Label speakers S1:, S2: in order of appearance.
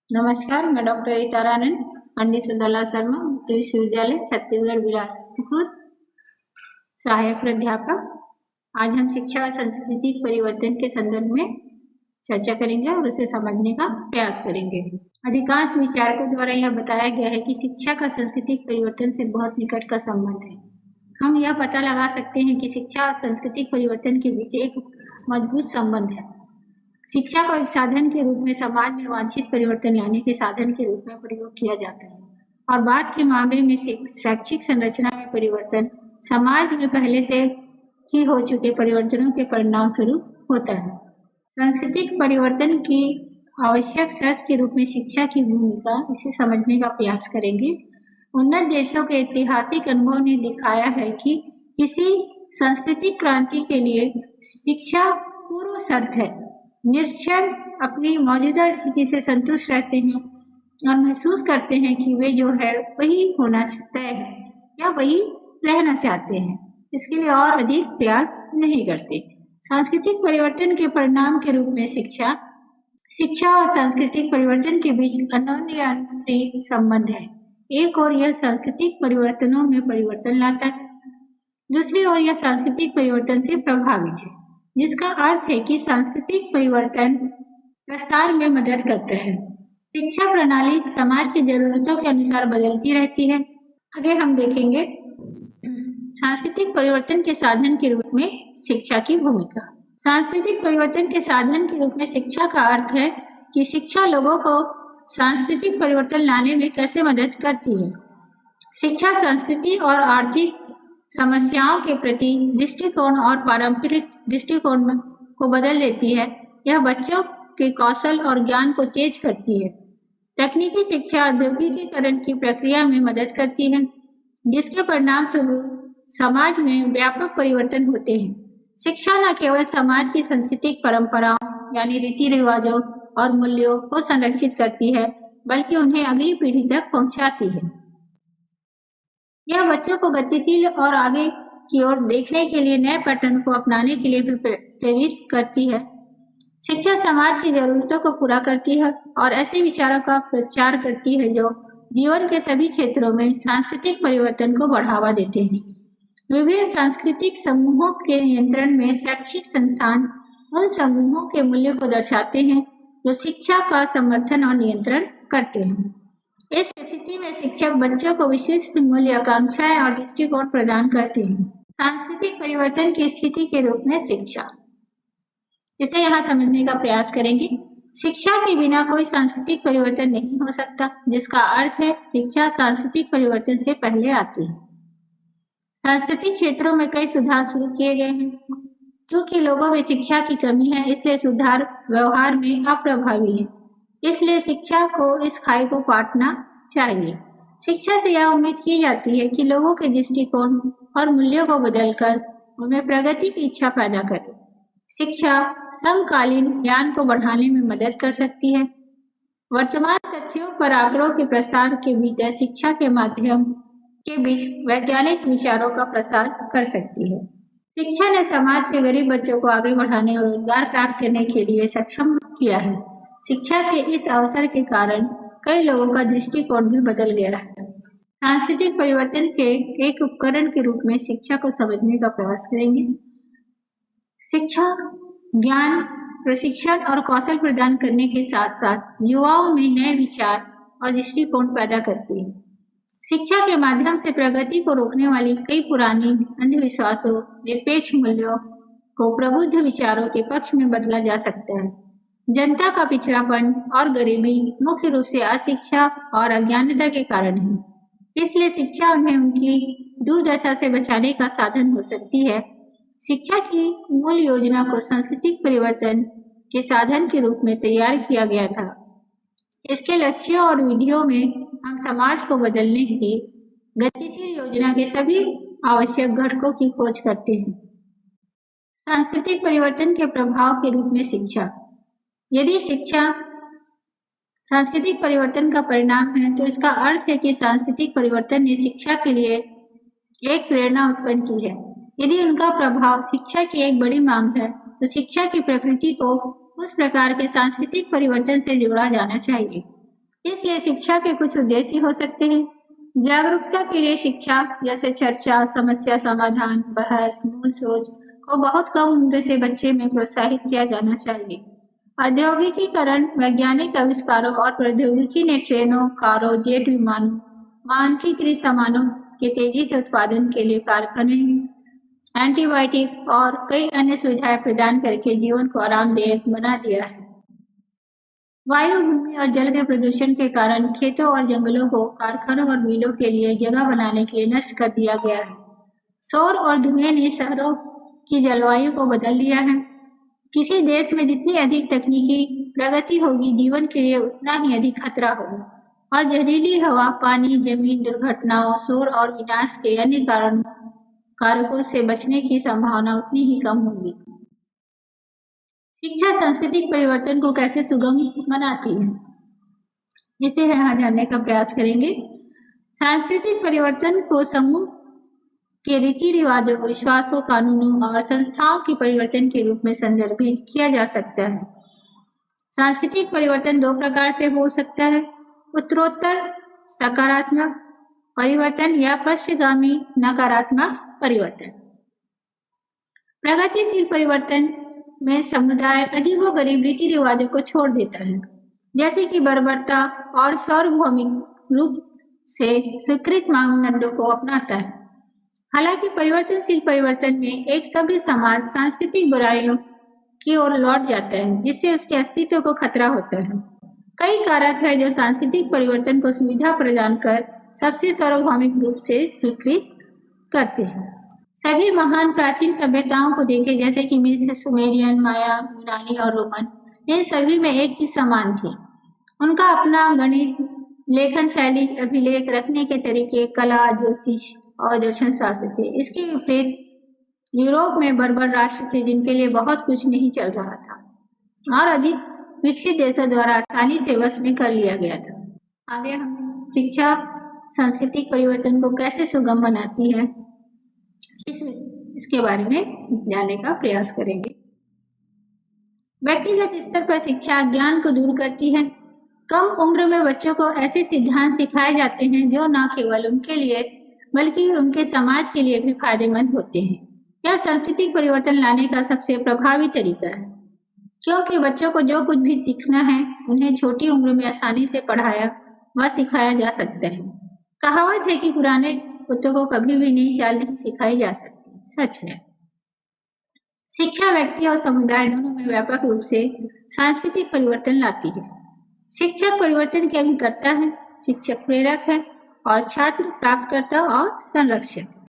S1: नमस्कार, मैं डॉक्टर इतारानंद, पंडित सुंदरलाल शर्मा, मुक्त विश्वविद्यालय छत्तीसगढ़ बिलासपुर, सहायक प्राध्यापक। आज हम शिक्षा और सांस्कृतिक परिवर्तन के संदर्भ में चर्चा करेंगे और उसे समझने का प्रयास करेंगे। अधिकांश विचारकों द्वारा यह बताया गया है कि शिक्षा का सांस्कृतिक परिवर्तन से बहुत निकट का संबंध है। हम यह पता लगा सकते हैं कि शिक्षा और सांस्कृतिक परिवर्तन के बीच एक मजबूत संबंध है। शिक्षा को एक साधन के रूप में समाज में वांछित परिवर्तन लाने के साधन के रूप में प्रयोग किया जाता है और बाद के मामले में शैक्षिक संरचना में परिवर्तन समाज में पहले से ही हो चुके परिवर्तनों के परिणाम स्वरूप होता है। सांस्कृतिक परिवर्तन की आवश्यक शर्त के रूप में शिक्षा की भूमिका, इसे समझने का प्रयास करेंगे। उन्नत देशों के ऐतिहासिक अनुभव ने दिखाया है कि किसी सांस्कृतिक क्रांति के लिए शिक्षा पूर्व शर्त है। निरक्षर अपनी मौजूदा स्थिति से संतुष्ट रहते हैं और महसूस करते हैं कि वे जो है वही होना तय है या वही रहना चाहते हैं, इसके लिए और अधिक प्रयास नहीं करते। सांस्कृतिक परिवर्तन के परिणाम के रूप में शिक्षा और सांस्कृतिक परिवर्तन के बीच अन्योन्याश्रयी संबंध है। एक ओर यह सांस्कृतिक परिवर्तनों में परिवर्तन लाता है, दूसरी ओर यह सांस्कृतिक परिवर्तन से प्रभावित है, जिसका अर्थ है कि सांस्कृतिक परिवर्तन प्रसार में मदद करता है। शिक्षा प्रणाली समाज की जरूरतों के अनुसार बदलती रहती है। आगे हम देखेंगे सांस्कृतिक परिवर्तन के साधन के रूप में शिक्षा की भूमिका। सांस्कृतिक परिवर्तन के साधन के रूप में शिक्षा का अर्थ है कि शिक्षा लोगों को सांस्कृतिक परिवर्तन लाने में कैसे मदद करती है। शिक्षा संस्कृति और आर्थिक समस्याओं के प्रति दृष्टिकोण और पारंपरिक दृष्टिकोण को बदल देती है। यह बच्चों के कौशल और ज्ञान को तेज करती है। तकनीकी शिक्षा औद्योगिकीकरण की प्रक्रिया में मदद करती है, जिसके परिणाम स्वरूप समाज में व्यापक परिवर्तन होते हैं। शिक्षा न केवल समाज की सांस्कृतिक परंपराओं यानी रीति रिवाजों और मूल्यों को संरक्षित करती है, बल्कि उन्हें अगली पीढ़ी तक पहुंचाती है। यह बच्चों को गतिशील और आगे की ओर देखने के लिए, नए पैटर्न को अपनाने के लिए भी प्रेरित करती है। शिक्षा समाज की जरूरतों को पूरा करती है और ऐसे विचारों का प्रचार करती है जो जीवन के सभी क्षेत्रों में सांस्कृतिक परिवर्तन को बढ़ावा देते हैं। विभिन्न सांस्कृतिक समूहों के नियंत्रण में शैक्षिक संस्थान उन समूहों के मूल्यों को दर्शाते हैं जो शिक्षा का समर्थन और नियंत्रण करते हैं। इस स्थिति में शिक्षक बच्चों को विशिष्ट मूल्य, आकांक्षाएं और दृष्टिकोण प्रदान करते हैं। सांस्कृतिक परिवर्तन की स्थिति के रूप में शिक्षा, इसे यहाँ समझने का प्रयास करेंगे। शिक्षा के बिना कोई सांस्कृतिक परिवर्तन नहीं हो सकता, जिसका अर्थ है शिक्षा सांस्कृतिक परिवर्तन से पहले आती है। सांस्कृतिक क्षेत्रों में कई सुधार शुरू किए गए हैं। क्योंकि लोगों में शिक्षा की कमी है, इसलिए सुधार व्यवहार में अप्रभावी है। इसलिए शिक्षा को इस खाई को पाटना चाहिए। शिक्षा से यह उम्मीद की जाती है कि लोगों के दृष्टिकोण और मूल्यों को बदलकर उनमें प्रगति की इच्छा पैदा करे। शिक्षा समकालीन ज्ञान को बढ़ाने में मदद कर सकती है। वर्तमान तथ्यों पर आंकड़ों के प्रसार के भीतर शिक्षा के माध्यम के बीच वैज्ञानिक विचारों का प्रसार कर सकती है। शिक्षा ने समाज के गरीब बच्चों को आगे बढ़ाने और रोजगार प्राप्त करने के लिए सक्षम किया है। शिक्षा के इस अवसर के कारण कई लोगों का दृष्टिकोण भी बदल गया है। सांस्कृतिक परिवर्तन के एक उपकरण के रूप में शिक्षा को समझने का प्रयास करेंगे। शिक्षा ज्ञान, प्रशिक्षण और कौशल प्रदान करने के साथ साथ युवाओं में नए विचार और दृष्टिकोण पैदा करती है। शिक्षा के माध्यम से प्रगति को रोकने वाली कई पुरानी अंधविश्वासों, निरपेक्ष मूल्यों को प्रबुद्ध विचारों के पक्ष में बदला जा सकता है। जनता का पिछड़ापन और गरीबी मुख्य रूप से अशिक्षा और अज्ञानता के कारण है। इसलिए शिक्षा उन्हें उनकी दुर्दशा से बचाने का साधन हो सकती है। शिक्षा की मूल योजना को सांस्कृतिक परिवर्तन के साधन के रूप में तैयार किया गया था। इसके लक्ष्यों और विधियों में हम समाज को बदलने की गतिशील योजना के सभी आवश्यक घटकों की खोज करते हैं। सांस्कृतिक परिवर्तन के प्रभाव के रूप में शिक्षा, यदि शिक्षा सांस्कृतिक परिवर्तन का परिणाम है, तो इसका अर्थ है कि सांस्कृतिक परिवर्तन ने शिक्षा के लिए एक प्रेरणा उत्पन्न की है। यदि उनका प्रभाव शिक्षा की एक बड़ी मांग है, तो शिक्षा की प्रकृति को उस प्रकार के सांस्कृतिक परिवर्तन से जोड़ा जाना चाहिए। इसलिए शिक्षा के कुछ उद्देश्य हो सकते हैं। जागरूकता के लिए शिक्षा जैसे चर्चा, समस्या समाधान, बहस, मूल सोच को बहुत कम उम्र से बच्चे में प्रोत्साहित किया जाना चाहिए। औद्योगिकीकरण, वैज्ञानिक आविष्कारों और प्रौद्योगिकी ने ट्रेनों, कारों, जेट विमानों, मानकीकृत सामानों के तेजी से उत्पादन के लिए कारखाने, एंटीबायोटिक और कई अन्य सुविधाएं प्रदान करके जीवन को आरामदायक बना दिया है। वायु, भूमि और जल के प्रदूषण के कारण खेतों और जंगलों को कारखानों और मिलों के लिए जगह बनाने के लिए नष्ट कर दिया गया है। शोर और धुएं ने शहरों की जलवायु को बदल दिया है। किसी देश में जितनी अधिक तकनीकी प्रगति होगी, जीवन के लिए उतना ही अधिक खतरा होगा और जहरीली हवा, पानी, जमीन, दुर्घटनाओं, शोर और विनाश के अन्य कारकों से बचने की संभावना उतनी ही कम होगी। शिक्षा सांस्कृतिक परिवर्तन को कैसे सुगम बनाती है, इसे यहाँ जानने का प्रयास करेंगे। सांस्कृतिक परिवर्तन को समूह के रीति रिवाजों, विश्वासों, कानूनों और संस्थाओं के परिवर्तन के रूप में संदर्भित किया जा सकता है। सांस्कृतिक परिवर्तन दो प्रकार से हो सकता है: उत्तरोत्तर सकारात्मक परिवर्तन या पश्चिमगामी नकारात्मक परिवर्तन। प्रगतिशील परिवर्तन में समुदाय अजीबोगरीब रीति रिवाजों को छोड़ देता है, जैसे कि बर्बरता और सार्वभौमिक रूप से स्वीकृत मानदंडों को अपनाता है। हालांकि परिवर्तनशील परिवर्तन में एक सभ्य समाज सांस्कृतिक बुराइयों की ओर लौट जाता है, जिससे उसके अस्तित्व को खतरा होता है। कई कारक हैं जो सांस्कृतिक परिवर्तन को सुविधा प्रदान कर सबसे सार्वभौमिक रूप से स्वीकृत करते हैं। सभी महान प्राचीन सभ्यताओं को देखें, जैसे कि मिस्र, सुमेरियन, माया, यूनानी और रोमन, इन सभी में एक ही समान थी। उनका अपना गणित, लेखन शैली, अभिलेख रखने के तरीके, कला, ज्योतिष और दर्शन शास्त्र थे। इसके विपरीत यूरोप में बर्बर राष्ट्र थे, जिनके लिए बहुत कुछ नहीं चल रहा था और अधिक विकसित देशों द्वारा आसानी से वश में कर लिया गया था। आगे हम शिक्षा सांस्कृतिक परिवर्तन को कैसे सुगम बनाती है, इसके बारे में जानने का प्रयास करेंगे। व्यक्तिगत स्तर पर शिक्षा ज्ञान को दूर करती है। कम उम्र में बच्चों को ऐसे सिद्धांत सिखाए जाते हैं जो न केवल उनके लिए बल्कि उनके समाज के लिए भी फायदेमंद होते हैं। यह सांस्कृतिक परिवर्तन लाने का सबसे प्रभावी तरीका है, क्योंकि बच्चों को जो कुछ भी सीखना है उन्हें छोटी उम्र में आसानी से पढ़ाया व सिखाया जा सकता है। कहावत है कि पुराने कुत्तों को कभी भी नई चाल नहीं सिखाई जा सकती। सच है। शिक्षा व्यक्ति और समुदाय दोनों में व्यापक रूप से सांस्कृतिक परिवर्तन लाती है। शिक्षक परिवर्तन के अभिकर्ता है, शिक्षक प्रेरक है और छात्र प्राप्तकर्ता और संरक्षक।